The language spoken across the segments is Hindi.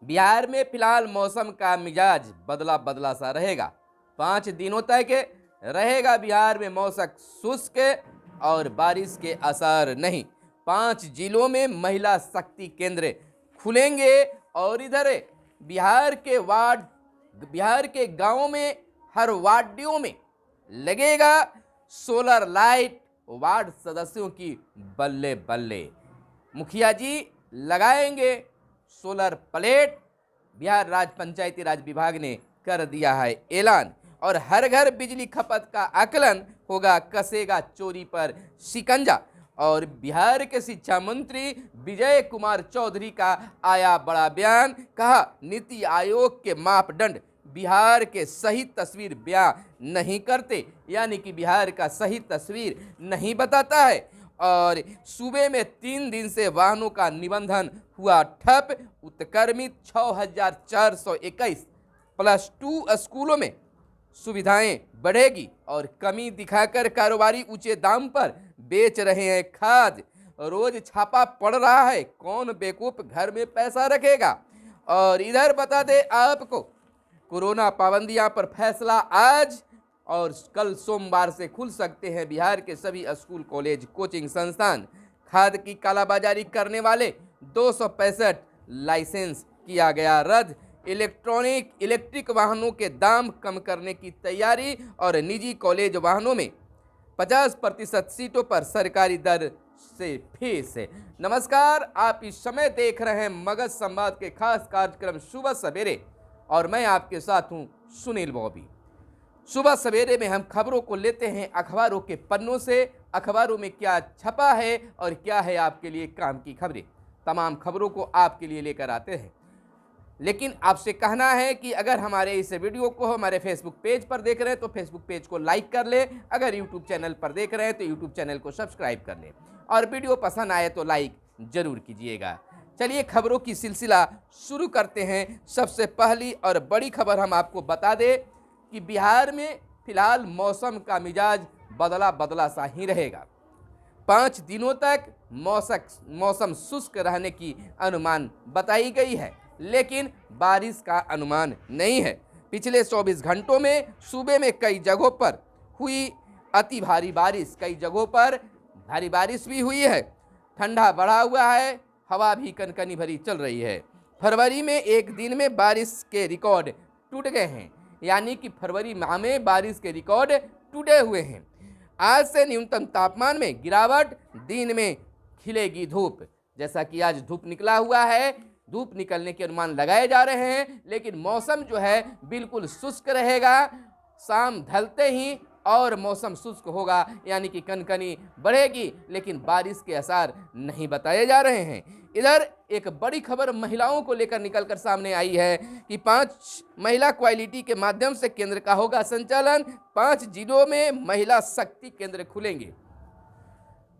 बिहार में फिलहाल मौसम का मिजाज बदला बदला सा रहेगा। 5 दिनों तक रहेगा बिहार में मौसम शुष्क और बारिश के असर नहीं। 5 जिलों में महिला शक्ति केंद्र खुलेंगे और इधर बिहार के गांवों में हर वार्डों में लगेगा सोलर लाइट। वार्ड सदस्यों की बल्ले बल्ले, मुखिया जी लगाएंगे सोलर प्लेट। बिहार राज्य पंचायती राज विभाग ने कर दिया है ऐलान और हर घर बिजली खपत का आकलन होगा, कसेगा चोरी पर शिकंजा। और बिहार के शिक्षा मंत्री विजय कुमार चौधरी का आया बड़ा बयान, कहा नीति आयोग के मापदंड बिहार के सही तस्वीर बयां नहीं करते, यानी कि बिहार का सही तस्वीर नहीं बताता है। और सूबे में 3 दिन से वाहनों का निबंधन हुआ ठप। उत्क्रमित 6421 +2 स्कूलों में सुविधाएं बढ़ेगी और कमी दिखाकर कारोबारी ऊंचे दाम पर बेच रहे हैं खाद। रोज छापा पड़ रहा है, कौन बेवकूफ घर में पैसा रखेगा। और इधर बता दे आपको, कोरोना पाबंदियां पर फैसला आज और कल सोमवार से खुल सकते हैं बिहार के सभी स्कूल, कॉलेज, कोचिंग संस्थान। खाद की कालाबाजारी करने वाले 265 लाइसेंस किया गया रद्द। इलेक्ट्रिक वाहनों के दाम कम करने की तैयारी और निजी कॉलेज वाहनों में 50% सीटों पर सरकारी दर से फीस। नमस्कार, आप इस समय देख रहे हैं मगध संवाद के खास कार्यक्रम सुबह सवेरे और मैं आपके साथ हूं सुनील बॉबी। सुबह सवेरे में हम खबरों को लेते हैं अखबारों के पन्नों से। अखबारों में क्या छपा है और क्या है आपके लिए काम की खबरें, तमाम खबरों को आपके लिए लेकर आते हैं। लेकिन आपसे कहना है कि अगर हमारे इस वीडियो को हमारे फेसबुक पेज पर देख रहे हैं तो फेसबुक पेज को लाइक कर ले, अगर यूट्यूब चैनल पर देख रहे हैं तो यूट्यूब चैनल को सब्सक्राइब कर ले और वीडियो पसंद आए तो लाइक जरूर कीजिएगा। चलिए खबरों की सिलसिला शुरू करते हैं। सबसे पहली और बड़ी खबर हम आपको बता दें कि बिहार में फिलहाल मौसम का मिजाज बदला बदला सा ही रहेगा। 5 दिनों तक मौसम शुष्क रहने की अनुमान बताई गई है, लेकिन बारिश का अनुमान नहीं है। पिछले 24 घंटों में सूबे में कई जगहों पर हुई अति भारी बारिश, कई जगहों पर भारी बारिश भी हुई है। ठंडा बढ़ा हुआ है, हवा भी कनकनी भरी चल रही है। फरवरी में एक दिन में बारिश के रिकॉर्ड टूट गए हैं, यानी कि फरवरी माह में बारिश के रिकॉर्ड टूटे हुए हैं। आज से न्यूनतम तापमान में गिरावट, दिन में खिलेगी धूप। जैसा कि आज धूप निकला हुआ है, धूप निकलने के अनुमान लगाए जा रहे हैं, लेकिन मौसम जो है बिल्कुल शुष्क रहेगा। शाम ढलते ही और मौसम शुष्क होगा, यानी कि कनकनी बढ़ेगी, लेकिन बारिश के आसार नहीं बताए जा रहे हैं। इधर एक बड़ी खबर महिलाओं को लेकर निकलकर सामने आई है कि 5 महिला क्वालिटी के माध्यम से केंद्र का होगा संचालन। 5 जिलों में महिला शक्ति केंद्र खुलेंगे।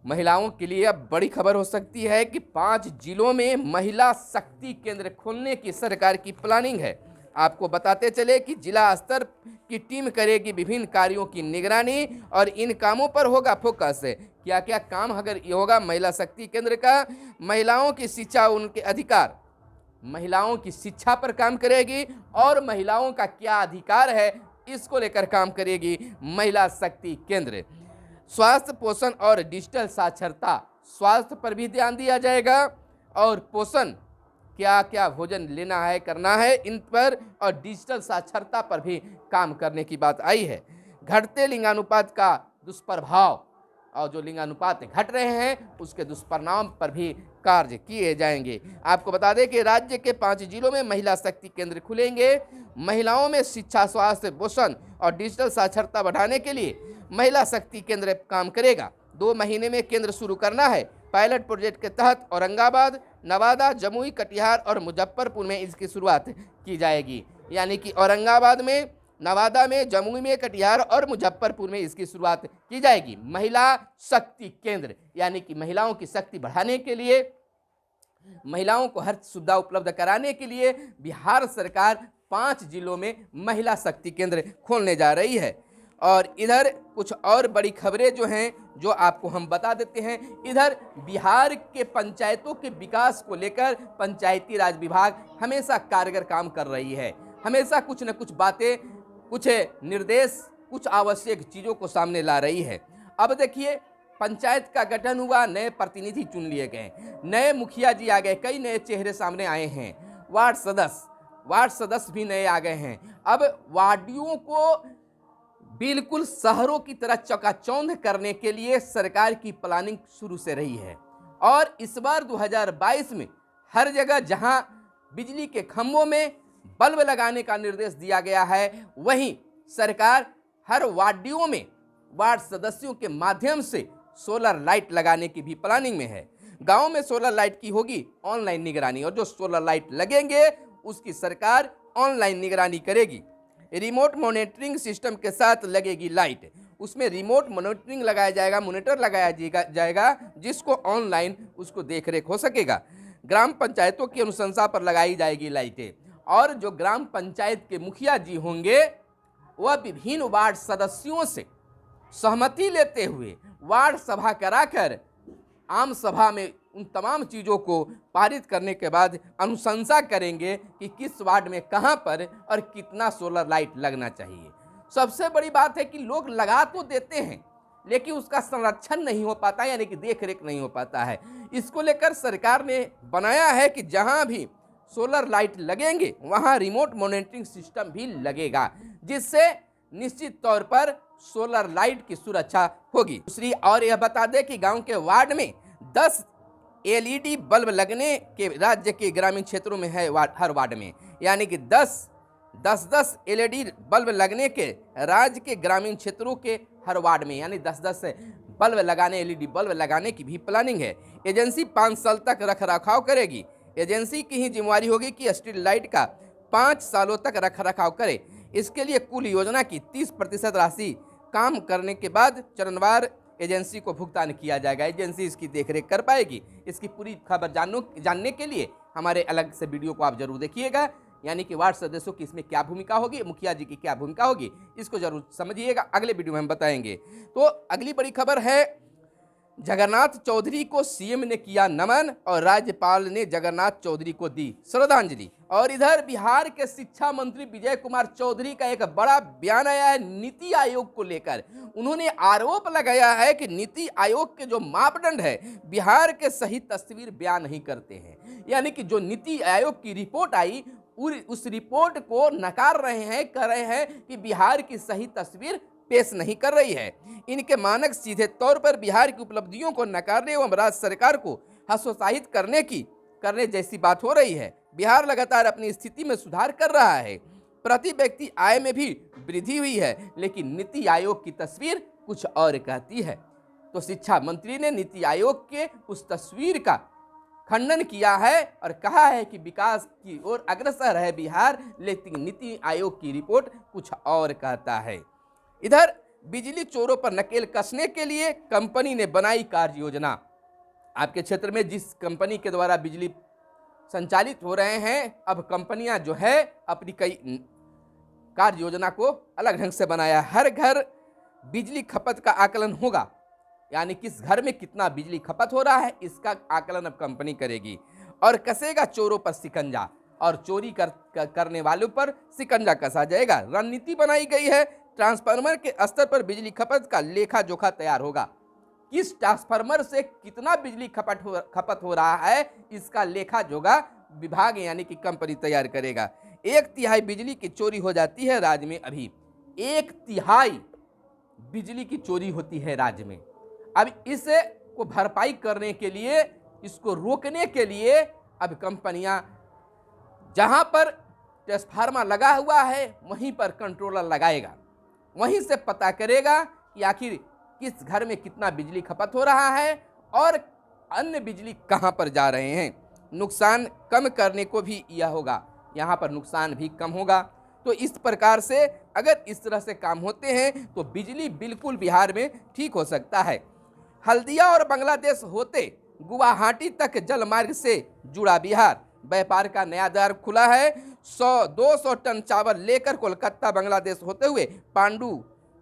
महिलाओं के लिए अब बड़ी खबर हो सकती है कि 5 जिलों में महिला शक्ति केंद्र खोलने की सरकार की प्लानिंग है। आपको बताते चले कि जिला स्तर की टीम करेगी विभिन्न कार्यों की निगरानी और इन कामों पर होगा फोकस। क्या क्या काम अगर ये होगा महिला शक्ति केंद्र का, महिलाओं की शिक्षा, उनके अधिकार, महिलाओं की शिक्षा पर काम करेगी और महिलाओं का क्या अधिकार है इसको लेकर काम करेगी महिला शक्ति केंद्र। स्वास्थ्य, पोषण और डिजिटल साक्षरता, स्वास्थ्य पर भी ध्यान दिया जाएगा और पोषण, क्या क्या भोजन लेना है, करना है, इन पर और डिजिटल साक्षरता पर भी काम करने की बात आई है। घटते लिंगानुपात का दुष्प्रभाव और जो लिंगानुपात घट रहे हैं उसके दुष्परिणाम पर भी कार्य किए जाएंगे। आपको बता दें कि राज्य के 5 जिलों में महिला शक्ति केंद्र खुलेंगे। महिलाओं में शिक्षा, स्वास्थ्य, पोषण और डिजिटल साक्षरता बढ़ाने के लिए महिला शक्ति केंद्र काम करेगा। 2 महीने में केंद्र शुरू करना है। पायलट प्रोजेक्ट के तहत औरंगाबाद, नवादा, जमुई, कटिहार और मुजफ्फरपुर में इसकी शुरुआत की जाएगी। यानी कि औरंगाबाद में, नवादा में, जमुई में, कटिहार और मुजफ्फरपुर में इसकी शुरुआत की जाएगी। महिला शक्ति केंद्र, यानी कि महिलाओं की शक्ति बढ़ाने के लिए, महिलाओं को हर सुविधा उपलब्ध कराने के लिए बिहार सरकार 5 जिलों में महिला शक्ति केंद्र खोलने जा रही है। और इधर कुछ और बड़ी खबरें जो हैं जो आपको हम बता देते हैं। इधर बिहार के पंचायतों के विकास को लेकर पंचायती राज विभाग हमेशा कारगर काम कर रही है, हमेशा कुछ न कुछ बातें, कुछ निर्देश, कुछ आवश्यक चीज़ों को सामने ला रही है। अब देखिए, पंचायत का गठन हुआ, नए प्रतिनिधि चुन लिए गए, नए मुखिया जी आ गए, कई नए चेहरे सामने आए हैं, वार्ड सदस्य भी नए आ गए हैं। अब वार्डियों को बिल्कुल शहरों की तरह चकाचौंध करने के लिए सरकार की प्लानिंग शुरू से रही है और इस बार 2022 में हर जगह जहां बिजली के खंभों में बल्ब लगाने का निर्देश दिया गया है, वहीं सरकार हर वार्डियों में वार्ड सदस्यों के माध्यम से सोलर लाइट लगाने की भी प्लानिंग में है। गांव में सोलर लाइट की होगी ऑनलाइन निगरानी, और जो सोलर लाइट लगेंगे उसकी सरकार ऑनलाइन निगरानी करेगी। रिमोट मॉनिटरिंग सिस्टम के साथ लगेगी लाइट, उसमें रिमोट मॉनिटरिंग लगाया जाएगा, मॉनिटर लगाया जाएगा जिसको ऑनलाइन उसको देखरेख हो सकेगा। ग्राम पंचायतों की अनुशंसा पर लगाई जाएगी लाइटें, और जो ग्राम पंचायत के मुखिया जी होंगे वह विभिन्न वार्ड सदस्यों से सहमति लेते हुए वार्ड सभा कराकर आम सभा में उन तमाम चीज़ों को पारित करने के बाद अनुशंसा करेंगे कि किस वार्ड में कहां पर और कितना सोलर लाइट लगना चाहिए। सबसे बड़ी बात है कि लोग लगा तो देते हैं लेकिन उसका संरक्षण नहीं हो पाता, यानी कि देख रेख नहीं हो पाता है। इसको लेकर सरकार ने बनाया है कि जहां भी सोलर लाइट लगेंगे वहां रिमोट मॉनिटरिंग सिस्टम भी लगेगा, जिससे निश्चित तौर पर सोलर लाइट की सुरक्षा होगी। दूसरी और यह बता दें कि गांव के वार्ड में 10 एलईडी बल्ब लगने के राज्य के ग्रामीण क्षेत्रों में है, हर वार्ड में, यानी कि 10 एलईडी बल्ब लगने के राज्य के ग्रामीण क्षेत्रों के हर वार्ड में, यानी 10 बल्ब लगाने, एलईडी बल्ब लगाने की भी प्लानिंग है। एजेंसी 5 साल तक रख रखाव करेगी। एजेंसी की ही जिम्मेवारी होगी कि स्ट्रीट लाइट का 5 सालों तक रख रखाव करे। इसके लिए कुल योजना की 30% राशि काम करने के बाद चरणवार एजेंसी को भुगतान किया जाएगा। एजेंसी इसकी देखरेख कर पाएगी। इसकी पूरी खबर जानने के लिए हमारे अलग से वीडियो को आप जरूर देखिएगा, यानी कि वार्ड सदस्यों की इसमें क्या भूमिका होगी, मुखिया जी की क्या भूमिका होगी, इसको जरूर समझिएगा। अगले वीडियो में हम बताएंगे। तो अगली बड़ी खबर है, जगन्नाथ चौधरी को सीएम ने किया नमन और राज्यपाल ने जगन्नाथ चौधरी को दी श्रद्धांजलि। और इधर बिहार के शिक्षा मंत्री विजय कुमार चौधरी का एक बड़ा बयान आया है नीति आयोग को लेकर। उन्होंने आरोप लगाया है कि नीति आयोग के जो मापदंड है बिहार के सही तस्वीर बयान नहीं करते हैं, यानी कि जो नीति आयोग की रिपोर्ट आई उस रिपोर्ट को नकार रहे हैं, कह रहे हैं कि बिहार की सही तस्वीर पेश नहीं कर रही है। इनके मानक सीधे तौर पर बिहार की उपलब्धियों को नकारने एवं राज्य सरकार को हतोत्साहित करने जैसी बात हो रही है। बिहार लगातार अपनी स्थिति में सुधार कर रहा है, प्रति व्यक्ति आय में भी वृद्धि हुई है, लेकिन नीति आयोग की तस्वीर कुछ और कहती है। तो शिक्षा मंत्री ने नीति आयोग के उस तस्वीर का खंडन किया है और कहा है कि विकास की ओर अग्रसर है बिहार, लेकिन नीति आयोग की रिपोर्ट कुछ और कहता है। इधर बिजली चोरों पर नकेल कसने के लिए कंपनी ने बनाई कार्य योजना। आपके क्षेत्र में जिस कंपनी के द्वारा बिजली संचालित हो रहे हैं, अब कंपनियां जो है अपनी कई कार्य योजना को अलग ढंग से बनाया। हर घर बिजली खपत का आकलन होगा, यानी किस घर में कितना बिजली खपत हो रहा है इसका आकलन अब कंपनी करेगी और कसेगा चोरों पर शिकंजा, और चोरी करने वालों पर शिकंजा कसा जाएगा। रणनीति बनाई गई है, ट्रांसफार्मर के स्तर पर बिजली खपत का लेखा जोखा तैयार होगा। किस ट्रांसफार्मर से कितना बिजली खपत हो रहा है इसका लेखा जोखा विभाग यानी कि कंपनी तैयार करेगा। 1/3 बिजली की चोरी हो जाती है राज्य में, अभी 1/3 बिजली की चोरी होती है राज्य में। अब इसे को भरपाई करने के लिए, इसको रोकने के लिए अब कंपनियां जहां पर ट्रांसफार्मर लगा हुआ है वहीं पर कंट्रोलर लगाएगा, वहीं से पता करेगा कि आखिर किस घर में कितना बिजली खपत हो रहा है और अन्य बिजली कहां पर जा रहे हैं। नुकसान कम करने को भी यह होगा, यहां पर नुकसान भी कम होगा। तो इस प्रकार से अगर इस तरह से काम होते हैं तो बिजली बिल्कुल बिहार में ठीक हो सकता है। हल्दिया और बांग्लादेश होते गुवाहाटी तक जल मार्ग से जुड़ा बिहार, व्यापार का नया द्वार खुला है। 100-200 टन चावल लेकर कोलकाता बांग्लादेश होते हुए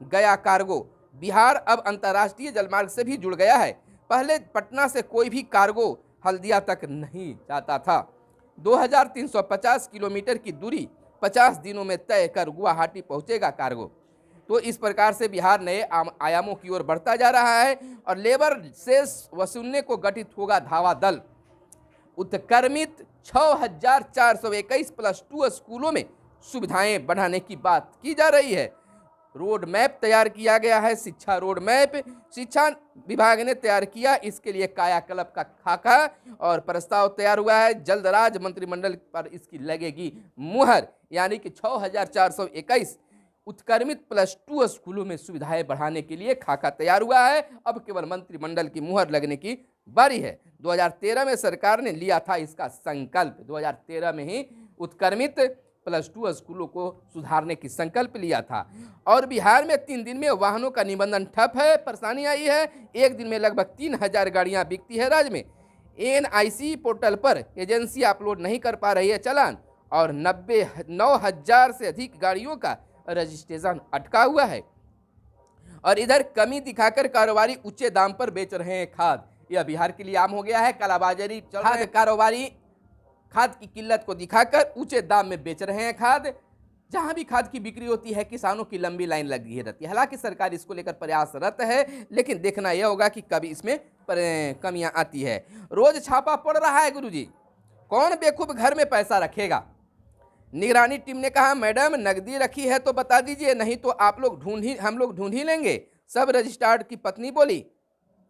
गया कार्गो। बिहार अब अंतर्राष्ट्रीय जलमार्ग से भी जुड़ गया है। पहले पटना से कोई भी कार्गो हल्दिया तक नहीं जाता था। 2350 किलोमीटर की दूरी 50 दिनों में तय कर गुवाहाटी पहुंचेगा कार्गो। तो इस प्रकार से बिहार नए आयामों की ओर बढ़ता जा रहा है और लेबर सेस वसूलने को गठित होगा धावा दल। उत्क्रमित 6421 +2 स्कूलों में सुविधाएं बढ़ाने की बात की जा रही है। रोड मैप तैयार किया गया है, शिक्षा रोड मैप शिक्षा विभाग ने तैयार किया। इसके लिए कायाकल्प का खाका और प्रस्ताव तैयार हुआ है। जल्द राज्य मंत्रिमंडल पर इसकी लगेगी मुहर, यानी कि 6421 उत्क्रमित +2 स्कूलों में सुविधाएं बढ़ाने के लिए खाका तैयार हुआ है। अब केवल मंत्रिमंडल की मुहर लगने की बारी है। 2013 में सरकार ने लिया था इसका संकल्प। 2013 में ही उत्क्रमित +2 स्कूलों को सुधारने की संकल्प लिया था। और बिहार में 3 दिन में वाहनों का निबंधन ठप है, परेशानी आई है। एक दिन में लगभग 3000 गाड़ियां बिकती है राज्य में। NIC पोर्टल पर एजेंसी अपलोड नहीं कर पा रही है चालान और 9,000 से अधिक गाड़ियों का रजिस्ट्रेशन अटका हुआ है। और इधर कमी दिखाकर कारोबारी ऊंचे दाम पर बेच रहे हैं खाद। यह बिहार के लिए आम हो गया है। कालाबाजारी चल रहा है। कारोबारी खाद की किल्लत को दिखाकर ऊंचे दाम में बेच रहे हैं खाद। जहां भी खाद की बिक्री होती है किसानों की लंबी लाइन लगी रहती है। हालांकि सरकार इसको लेकर प्रयासरत है, लेकिन देखना यह होगा कि कभी इसमें कमियां आती है। रोज छापा पड़ रहा है गुरुजी, कौन बेवकूफ घर में पैसा रखेगा। निगरानी टीम ने कहा मैडम नकदी रखी है तो बता दीजिए, नहीं तो हम लोग ढूंढ ही लेंगे। सब रजिस्ट्रार्ड की पत्नी बोली।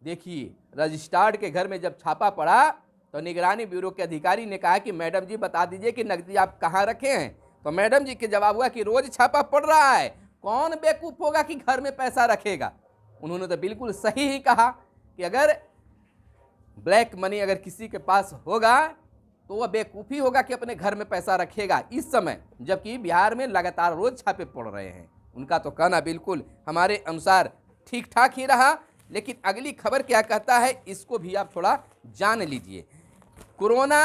देखिए रजिस्ट्रार्ड के घर में जब छापा पड़ा तो निगरानी ब्यूरो के अधिकारी ने कहा कि मैडम जी बता दीजिए कि नकदी आप कहाँ रखे हैं। तो मैडम जी के जवाब हुआ कि रोज छापा पड़ रहा है, कौन बेवकूफ होगा कि घर में पैसा रखेगा। उन्होंने तो बिल्कुल सही ही कहा कि अगर ब्लैक मनी अगर किसी के पास होगा तो वह बेवकूफ़ी होगा कि अपने घर में पैसा रखेगा इस समय, जबकि बिहार में लगातार रोज छापे पड़ रहे हैं। उनका तो कहना बिल्कुल हमारे अनुसार ठीक ठाक ही रहा। लेकिन अगली खबर क्या कहता है इसको भी आप थोड़ा जान लीजिए। कोरोना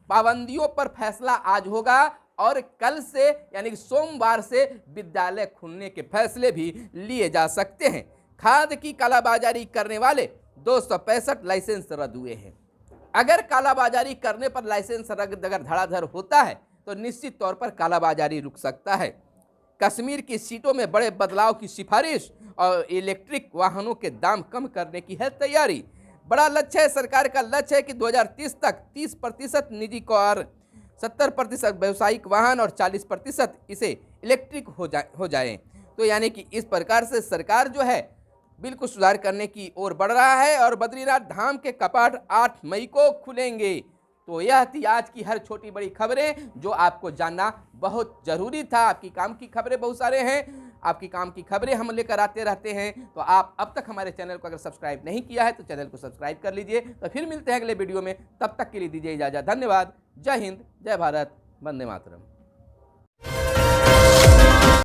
पाबंदियों पर फैसला आज होगा और कल से यानी कि सोमवार से विद्यालय खुलने के फैसले भी लिए जा सकते हैं। खाद की कालाबाजारी करने वाले 265 लाइसेंस रद्द हुए हैं। अगर कालाबाजारी करने पर लाइसेंस रद्द अगर धड़ाधड़ होता है तो निश्चित तौर पर कालाबाजारी रुक सकता है। कश्मीर की सीटों में बड़े बदलाव की सिफारिश और इलेक्ट्रिक वाहनों के दाम कम करने की है तैयारी। बड़ा लक्ष्य है, सरकार का लक्ष्य है कि 2030 तक 30% निजी कार, 70% व्यावसायिक वाहन और 40% इसे इलेक्ट्रिक हो जाए। तो यानी कि इस प्रकार से सरकार जो है बिल्कुल सुधार करने की ओर बढ़ रहा है। और बद्रीनाथ धाम के कपाट 8 मई को खुलेंगे। तो यह थी आज की हर छोटी बड़ी खबरें जो आपको जानना बहुत जरूरी था। आपकी काम की खबरें बहुत सारे हैं, आपकी काम की खबरें हम लेकर आते रहते हैं। तो आप अब तक हमारे चैनल को अगर सब्सक्राइब नहीं किया है तो चैनल को सब्सक्राइब कर लीजिए। तो फिर मिलते हैं अगले वीडियो में, तब तक के लिए दीजिए इजाजत। धन्यवाद। जय हिंद, जय भारत, वंदे मातरम।